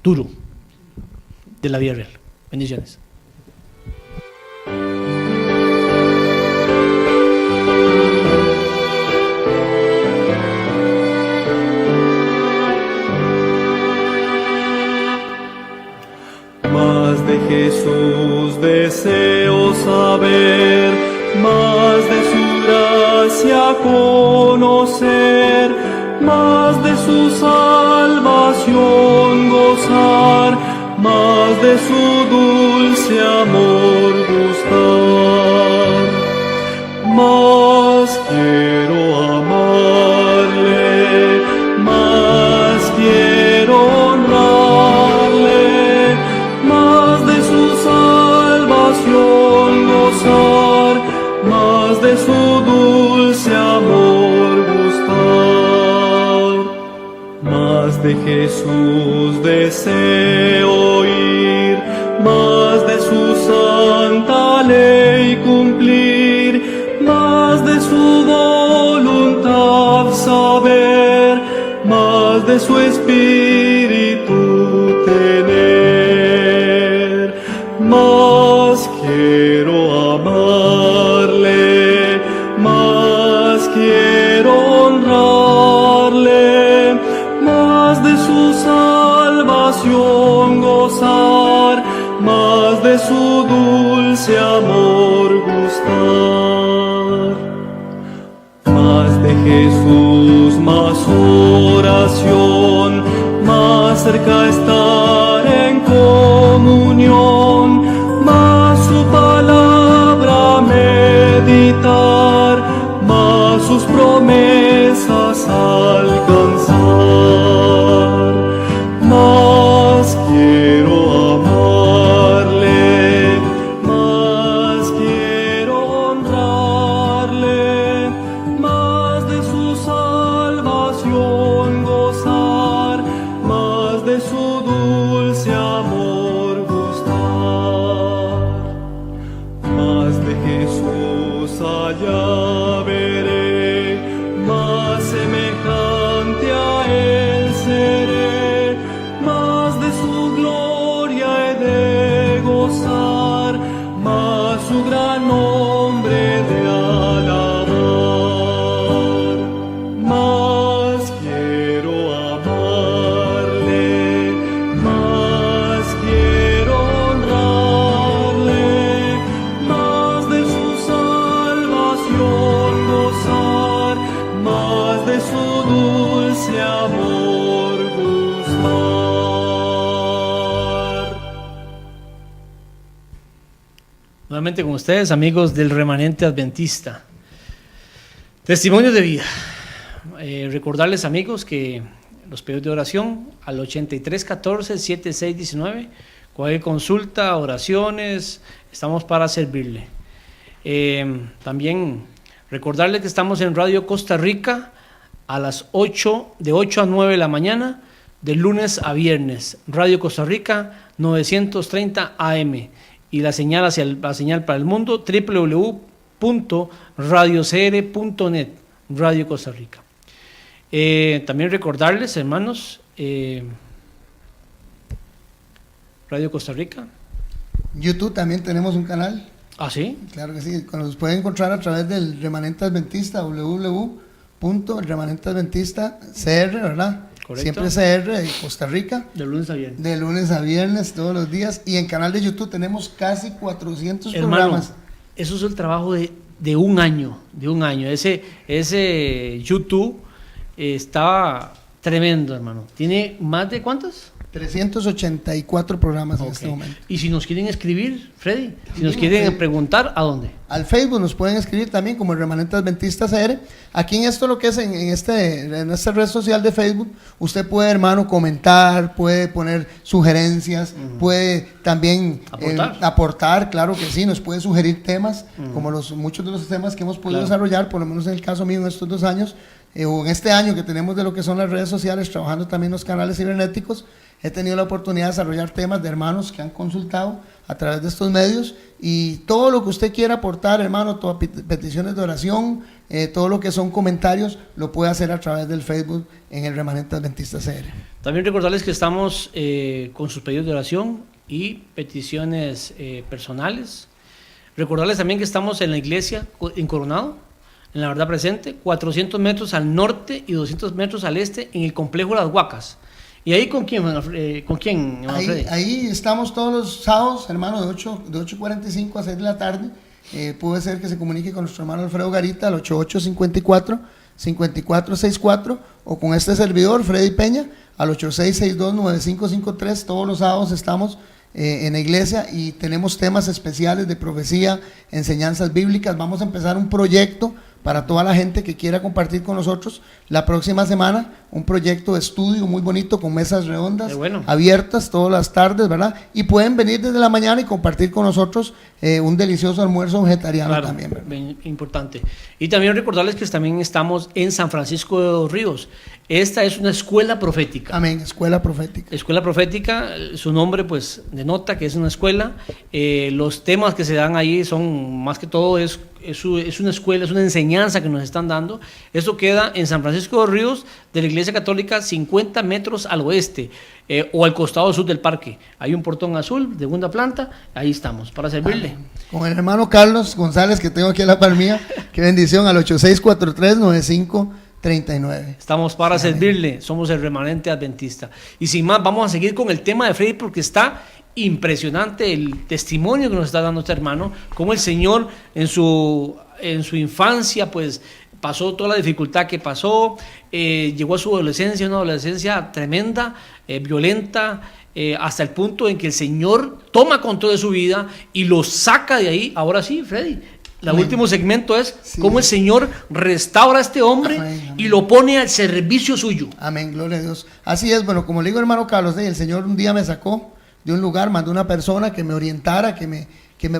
duro de la vida real. Bendiciones. Más de Jesús deseo saber, más de su gracia conocer, más de su salvación gozar, más de su dulce amor gustar. Más quiero amarle, más quiero honrarle, más de su salvación gozar, más de su dulce amor gustar. Más de Jesús deseo ir, más de su santa ley cumplir, más de su voluntad saber, más de su espíritu tener. Más quiero amarle, más quiero honrarle, más de su salvación gozar, más de su dulce amor gustar. Más de Jesús, más oración, más cerca estar en comunión, más su palabra meditar, más sus promesas alcanzar. Más quiero amarle, más quiero honrarle, más de su salvación gozar, más de su dulce amor gustar. Más de Jesús allá veré, más semejante a Él seré, más de su gloria he de gozar, más su gran nombre de alabar. Más quiero amarle, más quiero honrarle, más de su salvación gozar, más de su dulce amor gustar. Nuevamente con ustedes, amigos del Remanente Adventista. Testimonio de vida. Recordarles, amigos, que los pedidos de oración al 8314-7619, cualquier consulta, oraciones, estamos para servirle. También recordarles que estamos en Radio Costa Rica a las 8, de 8 a 9 de la mañana, de lunes a viernes. Radio Costa Rica 930 AM. Y la señal para el mundo, www.radiocr.net, Radio Costa Rica. También recordarles, hermanos, Radio Costa Rica. YouTube también tenemos un canal. ¿Ah, sí? Claro que sí, nos pueden encontrar a través del Remanente Adventista, www.remanenteadventista.cr, ¿verdad? Correcto. Siempre CR de Costa Rica. De lunes a viernes. De lunes a viernes, todos los días. Y en canal de YouTube tenemos casi 400 Hermano, programas. eso es el trabajo de un año, Ese YouTube estaba tremendo, hermano. ¿Tiene más de cuántos? 384 programas en Ok. este momento. Y si nos quieren escribir, Freddy, si nos quieren preguntar, ¿a dónde? Al Facebook nos pueden escribir también como el Remanente Adventista CR. Aquí en esto, lo que es en esta red social de Facebook, usted puede, hermano, comentar, puede poner sugerencias, puede también aportar, claro que sí, nos puede sugerir temas, como muchos de los temas que hemos podido desarrollar, por lo menos en el caso mío en estos 2 años, o en este año que tenemos de lo que son las redes sociales, trabajando también los canales cibernéticos. He tenido la oportunidad de desarrollar temas de hermanos que han consultado a través de estos medios, y todo lo que usted quiera aportar, hermano, todas peticiones de oración, todo lo que son comentarios, lo puede hacer a través del Facebook en el Remanente Adventista CR. También recordarles que estamos con sus pedidos de oración y peticiones personales. Recordarles también que estamos en la iglesia en Coronado, en la Verdad Presente, 400 metros al norte y 200 metros al este, en el complejo Las Huacas. ¿Y ahí con quién, Freddy? Ahí estamos todos los sábados, hermano, de 8:45 a 6 de la tarde. Puede ser que se comunique con nuestro hermano Alfredo Garita al 8854-5464, o con este servidor, Freddy Peña, al 8662-9553. Todos los sábados estamos en la iglesia y tenemos temas especiales de profecía, enseñanzas bíblicas. Vamos a empezar un proyecto para toda la gente que quiera compartir con nosotros la próxima semana, un proyecto de estudio muy bonito con mesas redondas, abiertas todas las tardes, ¿verdad? Y pueden venir desde la mañana y compartir con nosotros un delicioso almuerzo vegetariano también, ¿verdad? Bien importante. Y también recordarles que también estamos en San Francisco de los Ríos. Esta es una escuela profética. Amén, escuela profética. Escuela profética, su nombre pues denota que es una escuela. Los temas que se dan ahí son, más que todo, es una escuela, es una enseñanza que nos están dando. Esto queda en San Francisco de los Ríos, de la Iglesia Católica, 50 metros al oeste, o al costado sur del parque. Hay un portón azul, de segunda planta, ahí estamos, para servirle. Con el hermano Carlos González, que tengo aquí a la par mía, qué bendición, al 8643-9539. Estamos para servirle, somos el Remanente Adventista. Y sin más, vamos a seguir con el tema de Freddy, porque está impresionante el testimonio que nos está dando este hermano, cómo el Señor en su infancia pues pasó toda la dificultad que pasó, llegó a su adolescencia, una adolescencia tremenda, violenta, hasta el punto en que el Señor toma control de su vida y lo saca de ahí. Ahora sí, Freddy, el último segmento es cómo el Señor restaura a este hombre y lo pone al servicio suyo. Amén, gloria a Dios. Así es, bueno, como le digo, hermano Carlos, el Señor un día me sacó de un lugar, mandó una persona que me orientara, que me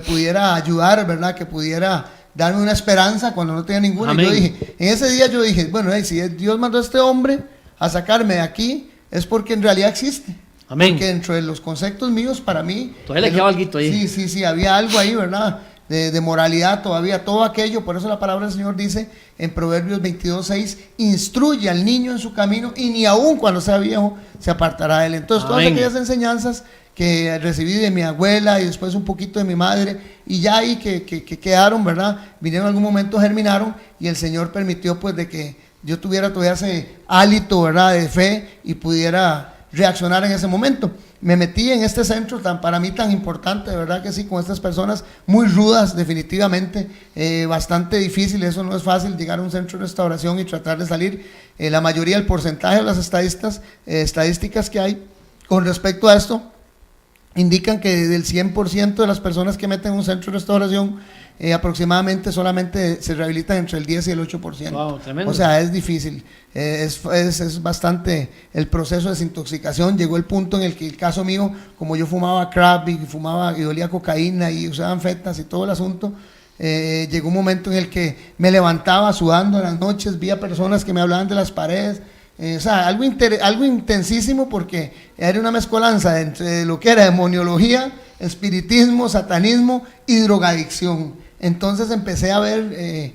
pudiera ayudar, ¿verdad? Que pudiera darme una esperanza cuando no tenía ninguna. Amén. Y yo dije, en ese día yo dije, bueno, si Dios mandó a este hombre a sacarme de aquí, es porque en realidad existe. Amén. Porque dentro de los conceptos míos, para mí, todavía le quedaba algo ahí. Sí, había algo ahí, ¿verdad? De moralidad todavía, todo aquello. Por eso la palabra del Señor dice en Proverbios 22:6, instruye al niño en su camino y ni aun cuando sea viejo se apartará de él. Entonces todas aquellas enseñanzas que recibí de mi abuela y después un poquito de mi madre, y ya ahí que quedaron, ¿verdad? Vinieron en algún momento, germinaron, y el Señor permitió pues de que yo tuviera todavía ese hálito, ¿verdad?, de fe y pudiera reaccionar en ese momento. Me metí en este centro para mí tan importante, de verdad que sí, con estas personas muy rudas, definitivamente, bastante difícil. Eso no es fácil, llegar a un centro de restauración y tratar de salir. La mayoría, el porcentaje de las estadísticas que hay con respecto a esto indican que del 100% de las personas que meten en un centro de restauración, aproximadamente solamente se rehabilitan entre el 10 y el 8%. Wow, tremendo. O sea, es difícil, es bastante el proceso de desintoxicación. Llegó el punto en el que el caso mío, como yo fumaba crack y olía cocaína y usaba anfetas y todo el asunto, llegó un momento en el que me levantaba sudando en las noches, vi a personas que me hablaban de las paredes. O sea, algo intensísimo, porque era una mezcolanza entre lo que era demoniología, espiritismo, satanismo y drogadicción. Entonces empecé a ver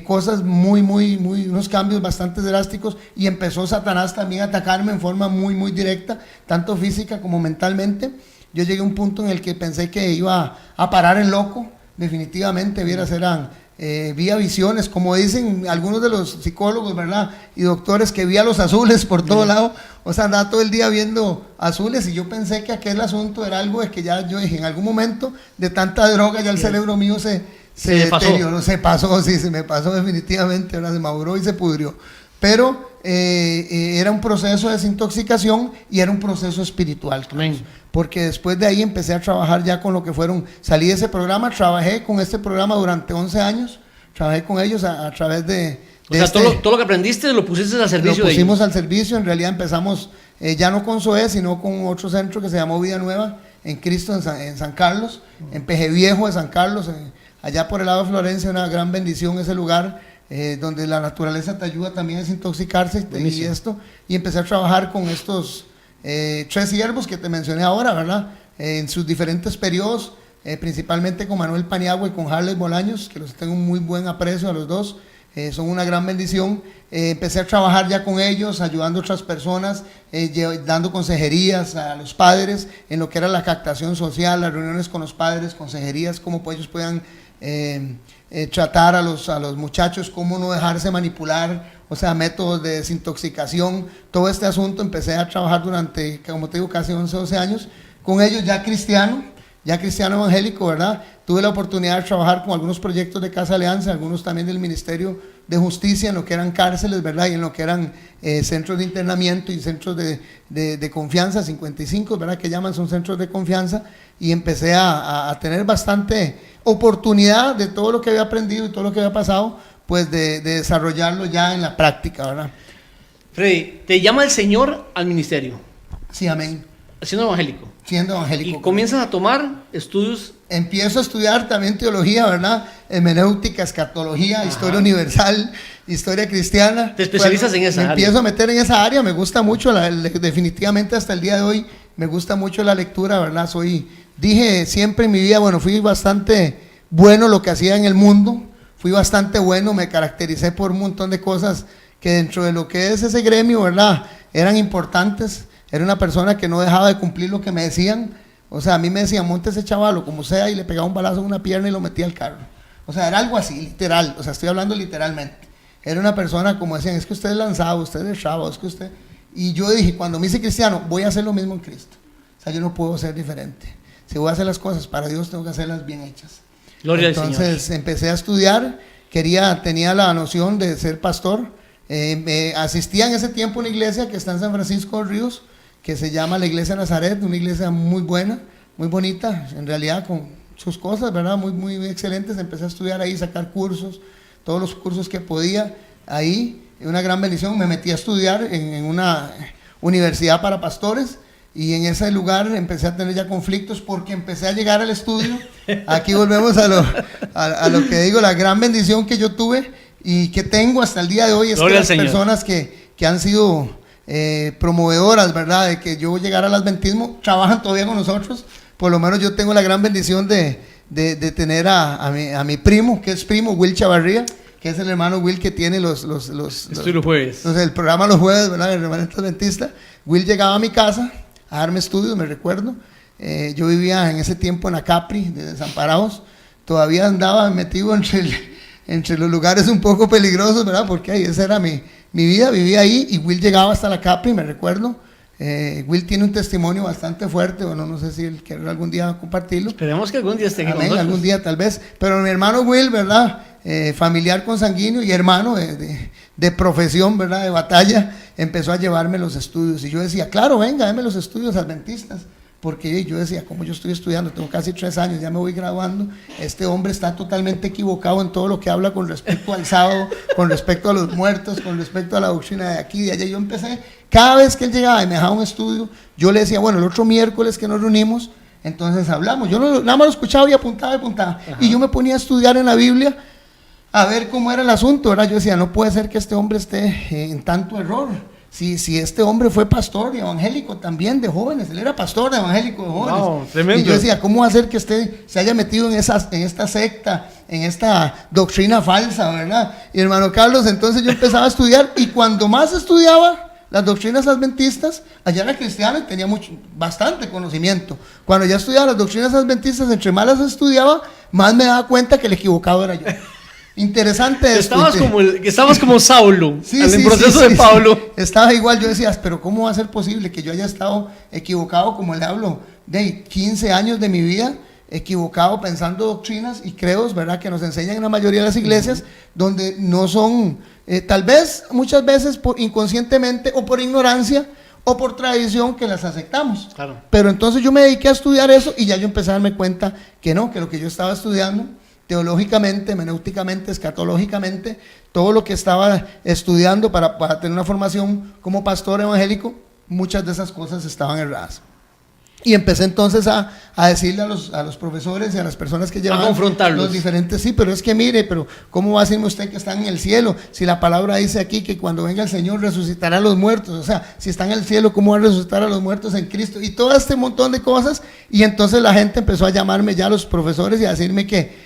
cosas unos cambios bastante drásticos, y empezó Satanás también a atacarme en forma muy directa, tanto física como mentalmente. Yo llegué a un punto en el que pensé que iba a parar en loco. definitivamente, vieras, eran, vía visiones, como dicen algunos de los psicólogos, ¿verdad? Y doctores, que vía los azules por todo lado, o sea, andaba todo el día viendo azules, y yo pensé que aquel asunto era algo de que ya, yo dije, en algún momento de tanta droga ya el cerebro mío se deterioró, se pasó, sí, se me pasó definitivamente, ahora se maduró y se pudrió. Pero era un proceso de desintoxicación y era un proceso espiritual, porque después de ahí empecé a trabajar ya con lo que fueron, salí de ese programa, trabajé con este programa durante 11 años, trabajé con ellos a través de o sea, todo lo que aprendiste lo pusiste al servicio de ellos. Lo pusimos al servicio, en realidad empezamos ya no con SOE, sino con otro centro que se llamó Vida Nueva, en Cristo, en San Carlos, en Peje Viejo de San Carlos, allá por el lado de Florencia, una gran bendición ese lugar, donde la naturaleza te ayuda también a desintoxicarse y esto, y empecé a trabajar con estos 3 siervos que te mencioné ahora, ¿verdad? En sus diferentes periodos, principalmente con Manuel Paniagua y con Harley Bolaños, que los tengo un muy buen aprecio a los dos, son una gran bendición. Empecé a trabajar ya con ellos, ayudando a otras personas, dando consejerías a los padres en lo que era la captación social, las reuniones con los padres, consejerías, cómo pues ellos puedan tratar a los muchachos, cómo no dejarse manipular, o sea, métodos de desintoxicación, todo este asunto. Empecé a trabajar durante, como te digo, casi 11, 12 años, con ellos ya cristiano evangélico, ¿verdad? Tuve la oportunidad de trabajar con algunos proyectos de Casa Alianza, algunos también del Ministerio de Justicia, en lo que eran cárceles, ¿verdad? Y en lo que eran centros de internamiento y centros de confianza, 55, ¿verdad? Que llaman, son centros de confianza, y empecé a tener bastante oportunidad de todo lo que había aprendido y todo lo que había pasado, pues de desarrollarlo ya en la práctica, ¿verdad? Freddy, te llama el Señor al ministerio. Sí, amén. Siendo evangélico. Siendo evangélico. Y comienzas a tomar estudios. Empiezo a estudiar también teología, ¿verdad? Hermenéutica, escatología, historia universal, historia cristiana. ¿Te especializas en esa área? Me empiezo a meter en esa área, me gusta mucho, definitivamente hasta el día de hoy, me gusta mucho la lectura, ¿verdad? Dije siempre en mi vida, bueno, fui bastante bueno lo que hacía en el mundo, fui bastante bueno, me caractericé por un montón de cosas que dentro de lo que es ese gremio, ¿verdad? Eran importantes. Era una persona que no dejaba de cumplir lo que me decían. O sea, a mí me decían, monte ese chavalo como sea, y le pegaba un balazo en una pierna y lo metía al carro. O sea, era algo así, literal. O sea, estoy hablando literalmente. Era una persona como decían, es que usted es lanzado, usted es chavo, es que usted... Y yo dije, cuando me hice cristiano, voy a hacer lo mismo en Cristo. O sea, yo no puedo ser diferente. Si voy a hacer las cosas para Dios, tengo que hacerlas bien hechas. Gloria al Señor. Entonces empecé a estudiar, tenía la noción de ser pastor. Asistía en ese tiempo a una iglesia que está en San Francisco de Ríos, que se llama la Iglesia Nazaret, una iglesia muy buena, muy bonita, en realidad con sus cosas, ¿verdad? Muy, muy excelentes. Empecé a estudiar ahí, sacar cursos, todos los cursos que podía ahí, una gran bendición. Me metí a estudiar en una universidad para pastores, y en ese lugar empecé a tener ya conflictos porque empecé a llegar al estudio. Aquí volvemos a lo que digo, la gran bendición que yo tuve y que tengo hasta el día de hoy, es que las personas que han sido promovedoras, ¿verdad?, de que yo llegara al adventismo, trabajan todavía con nosotros. Por lo menos yo tengo la gran bendición de tener a mi primo, que es primo, Will Chavarría, que es el hermano Will que tiene el programa los jueves, ¿verdad?, el remanente adventista. Will llegaba a mi casa a darme estudios, me recuerdo. Yo vivía en ese tiempo en Acapri, de Desamparados. Todavía andaba metido entre los lugares un poco peligrosos, ¿verdad?, porque ahí esa era mi vida, vivía ahí, y Will llegaba hasta la Capri, me recuerdo. Will tiene un testimonio bastante fuerte, bueno, no sé si él quiere algún día compartirlo. Esperemos que algún día esté con nosotros. Algún día tal vez, pero mi hermano Will, ¿verdad?, familiar consanguíneo y hermano de profesión, ¿verdad?, de batalla, empezó a llevarme los estudios, y yo decía, claro, venga, déme los estudios adventistas, porque yo decía, como yo estoy estudiando, tengo casi 3 años, ya me voy graduando, este hombre está totalmente equivocado en todo lo que habla con respecto al sábado, con respecto a los muertos, con respecto a la doctrina de aquí y de allá. Yo empecé, cada vez que él llegaba y me dejaba un estudio, yo le decía, bueno, el otro miércoles que nos reunimos, entonces hablamos. Yo nada más lo escuchaba y apuntaba. Ajá. Y yo me ponía a estudiar en la Biblia, a ver cómo era el asunto, ¿verdad? Yo decía, no puede ser que este hombre esté en tanto error. Si este hombre fue pastor y evangélico también de jóvenes, él era pastor de evangélico de jóvenes. Wow, tremendo. Y yo decía, ¿cómo va a ser que se haya metido en esta secta, en esta doctrina falsa, ¿verdad? Y hermano Carlos, entonces yo empezaba a estudiar, y cuando más estudiaba las doctrinas adventistas, allá era cristiano y tenía bastante conocimiento. Cuando ya estudiaba las doctrinas adventistas, entre más las estudiaba, más me daba cuenta que el equivocado era yo. Interesante esto. Estabas como Saulo, Sí, en el sí, proceso sí, de sí, Pablo. sí. Estaba igual, yo decía, pero ¿cómo va a ser posible que yo haya estado equivocado, como le hablo, de 15 años de mi vida, equivocado pensando doctrinas y credos, ¿verdad? Que nos enseñan en la mayoría de las iglesias, donde no son, tal vez, muchas veces inconscientemente o por ignorancia o por tradición que las aceptamos. Claro. Pero entonces yo me dediqué a estudiar eso y ya yo empecé a darme cuenta que no, que lo que yo estaba estudiando teológicamente, hermenéuticamente, escatológicamente, todo lo que estaba estudiando para tener una formación como pastor evangélico, muchas de esas cosas estaban erradas. Y empecé entonces a decirle a los profesores y a las personas que llevaban confrontarlos. los diferentes, sí, pero es que mire, pero ¿cómo va a decirme usted que está en el cielo? Si la palabra dice aquí que cuando venga el Señor resucitará a los muertos, o sea, si está en el cielo, ¿cómo va a resucitar a los muertos en Cristo? Y todo este montón de cosas, y entonces la gente empezó a llamarme ya los profesores y a decirme que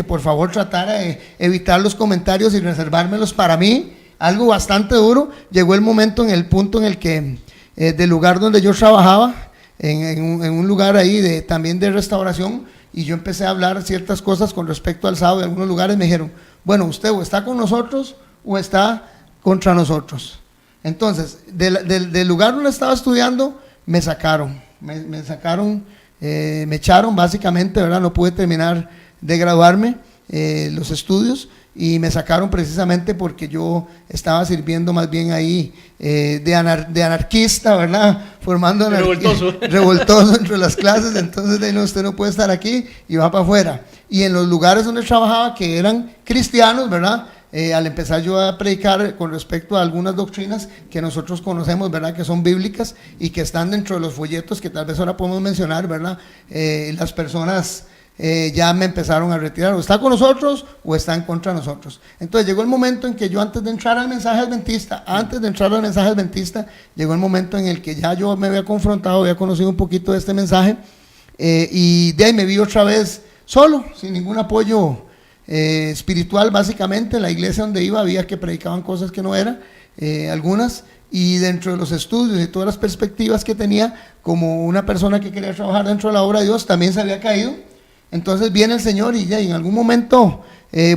por favor tratara de evitar los comentarios y reservármelos para mí, algo bastante duro. Llegó el momento en el punto en el que del lugar donde yo trabajaba, en un lugar ahí también de restauración, y yo empecé a hablar ciertas cosas con respecto al sábado. En algunos lugares me dijeron, bueno, usted o está con nosotros o está contra nosotros. Entonces, del lugar donde estaba estudiando, me sacaron, me echaron básicamente, ¿verdad? No pude terminar de graduarme los estudios, y me sacaron precisamente porque yo estaba sirviendo más bien ahí de anarquista, ¿verdad? Formando revoltoso entre las clases. Entonces no, usted no puede estar aquí y va para afuera. Y en los lugares donde trabajaba, que eran cristianos, ¿verdad? Al empezar yo a predicar con respecto a algunas doctrinas que nosotros conocemos, ¿verdad? Que son bíblicas y que están dentro de los folletos que tal vez ahora podemos mencionar, ¿verdad? Las personas ya me empezaron a retirar, o está con nosotros o está en contra de nosotros. Entonces llegó el momento en que yo, antes de entrar al mensaje adventista, llegó el momento en el que ya yo me había confrontado, había conocido un poquito de este mensaje, y de ahí me vi otra vez solo, sin ningún apoyo espiritual. Básicamente la iglesia donde iba había que predicaban cosas que no eran, algunas, y dentro de los estudios y todas las perspectivas que tenía como una persona que quería trabajar dentro de la obra de Dios, también se había caído. Entony viene el Señor y ya, y en algún momento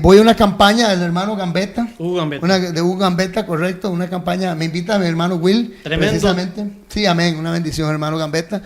voy a una campaña del hermano Gambetta. De Hugo Gambetta, correcto, una campaña, me invita a mi hermano Will. Tremendo. Precisamente. Sí, amén, una bendición, hermano Gambetta.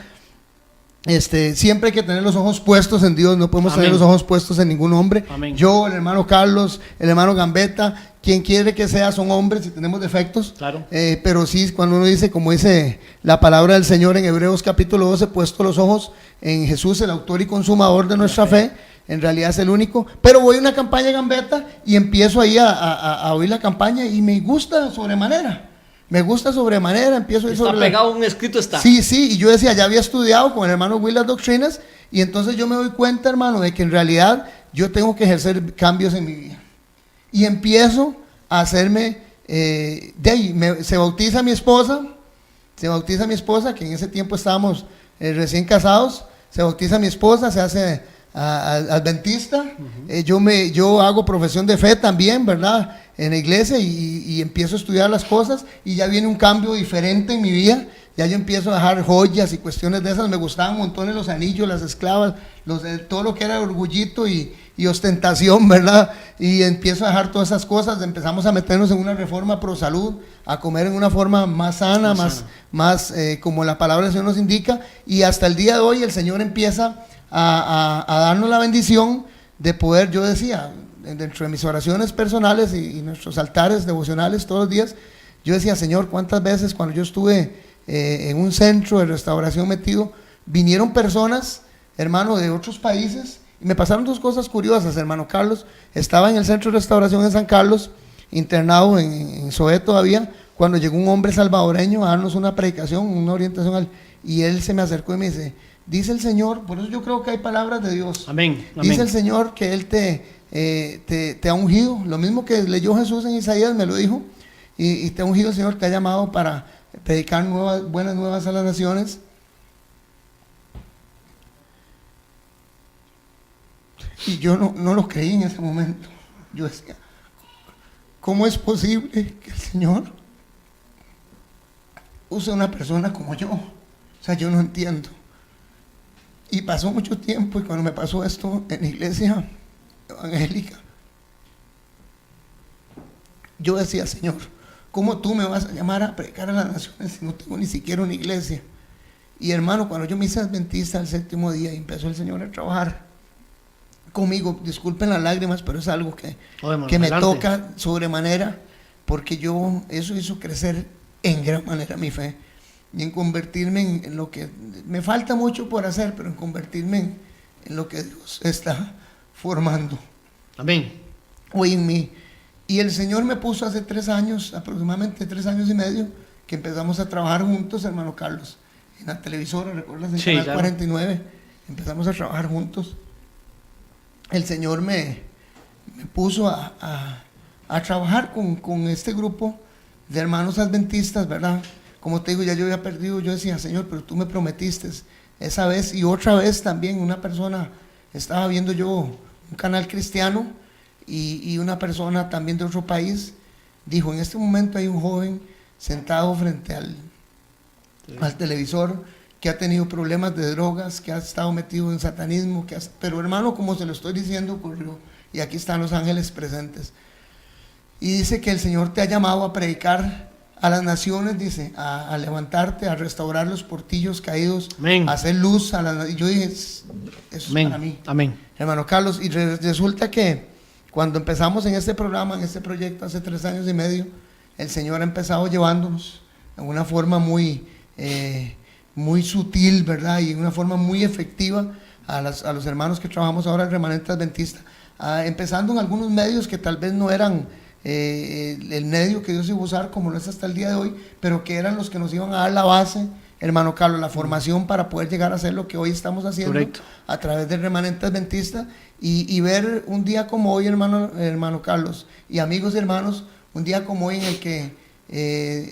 Siempre hay que tener los ojos puestos en Dios, no podemos tener los ojos puestos en ningún hombre. Amén. Yo, el hermano Carlos, el hermano Gambetta, quien quiere que sea, son hombres y tenemos defectos. Claro. Pero sí, cuando uno dice, como dice la palabra del Señor en Hebreos capítulo 12, puesto los ojos en Jesús, el autor y consumador de nuestra fe, en realidad es el único. Pero voy a una campaña de Gambetta y empiezo ahí a oír la campaña y me gusta sobremanera. Empiezo a ir está pegado un escrito, está. Sí, y yo decía, ya había estudiado con el hermano Will las doctrinas, y entonces yo me doy cuenta, hermano, de que en realidad yo tengo que ejercer cambios en mi vida. Y empiezo a hacerme, se bautiza mi esposa, que en ese tiempo estábamos recién casados, se bautiza mi esposa, se hace adventista. Yo hago profesión de fe también, ¿verdad? En la iglesia, y empiezo a estudiar las cosas, y ya viene un cambio diferente en mi vida. Ya yo empiezo a dejar joyas y cuestiones de esas. Me gustaban montones los anillos, las esclavas, todo lo que era orgullito y ostentación, ¿verdad? Y empiezo a dejar todas esas cosas. Empezamos a meternos en una reforma pro salud, a comer en una forma más sana, más como la palabra del Señor nos indica. Y hasta el día de hoy el Señor empieza a darnos la bendición de poder, yo decía, dentro de mis oraciones personales y nuestros altares devocionales todos los días, yo decía, Señor, ¿cuántas veces cuando yo estuve en un centro de restauración metido, vinieron personas, hermano, de otros países, y me pasaron dos cosas curiosas, hermano Carlos? Estaba en el centro de restauración en San Carlos, internado en Soé todavía, cuando llegó un hombre salvadoreño a darnos una predicación, una orientación, y él se me acercó y me dice el Señor, por eso yo creo que hay palabras de Dios. Amén. Dice el Señor que Él te ha ungido, lo mismo que leyó Jesús en Isaías, me lo dijo, y te ha ungido el Señor, te ha llamado para predicar buenas nuevas a las naciones. Y yo no lo creí en ese momento. Yo decía, ¿cómo es posible que el Señor use a una persona como yo? O sea, yo no entiendo. Y pasó mucho tiempo, y cuando me pasó esto en la iglesia evangélica, yo decía, Señor, ¿cómo tú me vas a llamar a predicar a las naciones si no tengo ni siquiera una iglesia? Y hermano, cuando yo me hice adventista el 7º día y empezó el Señor a trabajar conmigo, disculpen las lágrimas, pero es algo que me toca sobremanera, porque eso hizo crecer en gran manera mi fe, y en convertirme en lo que me falta mucho por hacer, pero en convertirme en lo que Dios está formando. Amén. Hoy en mí. Y el Señor me puso hace 3 años, aproximadamente 3 años y medio, que empezamos a trabajar juntos, hermano Carlos, en la televisora, ¿recuerdas? En Sí, Canal claro. 49, empezamos a trabajar juntos. El Señor me puso a trabajar con este grupo de hermanos adventistas, ¿verdad? Como te digo, ya yo había perdido, yo decía, Señor, pero tú me prometiste esa vez, y otra vez también una persona, estaba viendo yo un canal cristiano, y una persona también de otro país dijo, en este momento hay un joven sentado frente al televisor que ha tenido problemas de drogas, que ha estado metido en satanismo, pero hermano, como se lo estoy diciendo, ocurrió, y aquí están los ángeles presentes. Y dice que el Señor te ha llamado a predicar a las naciones, dice, a levantarte, a restaurar los portillos caídos, Amén. a hacer luz a las. Y yo dije, eso es Amén. para mí, Amén. hermano Carlos. Y resulta que cuando empezamos en este programa, en este proyecto, hace 3 años y medio, el Señor ha empezado llevándonos en una forma muy sutil, ¿verdad? Y en una forma muy efectiva a los hermanos que trabajamos ahora en Remanente Adventista, empezando en algunos medios que tal vez no eran el medio que Dios iba a usar como lo es hasta el día de hoy, pero que eran los que nos iban a dar la base, hermano Carlos, la formación para poder llegar a hacer lo que hoy estamos haciendo. Correcto. A través del Remanente Adventista, y ver un día como hoy, hermano Carlos, y amigos y hermanos, un día como hoy en el que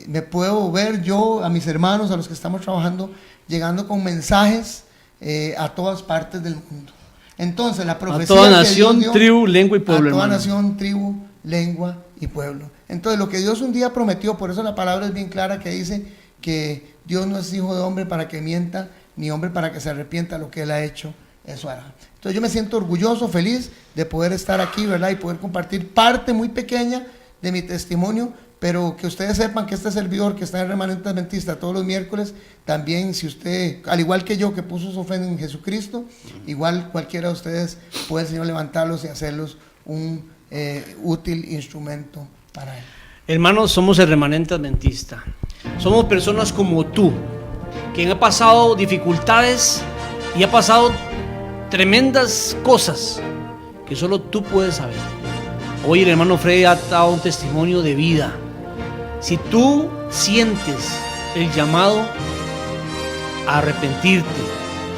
me puedo ver yo, a mis hermanos, a los que estamos trabajando, llegando con mensajes a todas partes del mundo. Entonces, la profecía A toda que nación, Dios dio, tribu, lengua y pueblo, a toda hermano. nación, tribu, lengua y pueblo. Entonces, lo que Dios un día prometió, por eso la palabra es bien clara, que dice que Dios no es hijo de hombre para que mienta, ni hombre para que se arrepienta. Lo que Él ha hecho, eso hará. Entonces yo me siento orgulloso, feliz de poder estar aquí, ¿verdad? Y poder compartir parte muy pequeña de mi testimonio, pero que ustedes sepan que este servidor que está en Remanente Adventista todos los miércoles, también si usted, al igual que yo, que puso su fe en Jesucristo, igual cualquiera de ustedes puede el Señor levantarlos y hacerlos un útil instrumento para Él. Hermanos, somos el Remanente Adventista. Somos personas como tú, que han pasado dificultades y ha pasado tremendas cosas que solo tú puedes saber. Hoy el hermano Freddy ha dado un testimonio de vida. Si tú sientes el llamado a arrepentirte,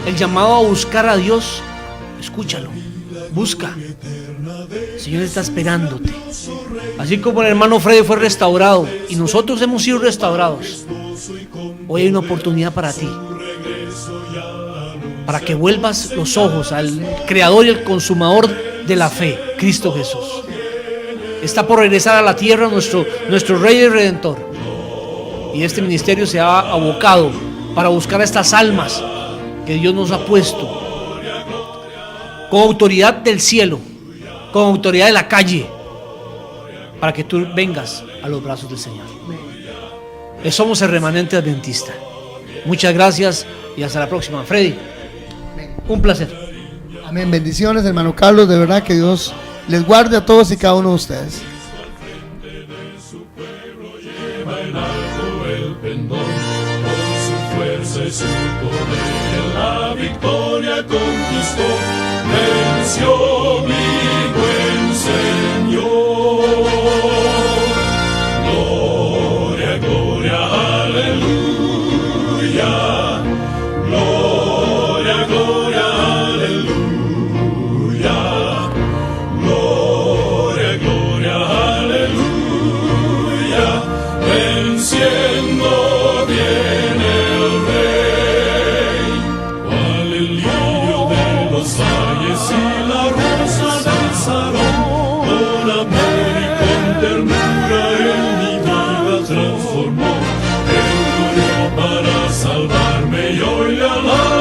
el llamado a buscar a Dios, escúchalo, busca. El Señor está esperándote. Así como el hermano Freddy fue restaurado y nosotros hemos sido restaurados, hoy hay una oportunidad para ti, para que vuelvas los ojos al creador y el consumador de la fe, Cristo Jesús. Está por regresar a la tierra nuestro Rey y Redentor, y este ministerio se ha abocado para buscar a estas almas que Dios nos ha puesto con autoridad del cielo, con autoridad de la calle, para que tú vengas a los brazos del Señor. Somos el Remanente Adventista. Muchas gracias y hasta la próxima. Freddy, un placer. Amén. Bendiciones, hermano Carlos. De verdad que Dios les guarde a todos y cada uno de ustedes. El pendón, con su fuerza y su poder, la victoria conquistó, venció mi buen Señor. Gloria, gloria, aleluya. Gloria, gloria, aleluya. Gloria, gloria, aleluya. Venciendo viene el Rey, cual el lirio de los valles y la rosa del Sarón, con amor y con ternura él mi vida transformó. Él murió para salvarme y hoy le alabo.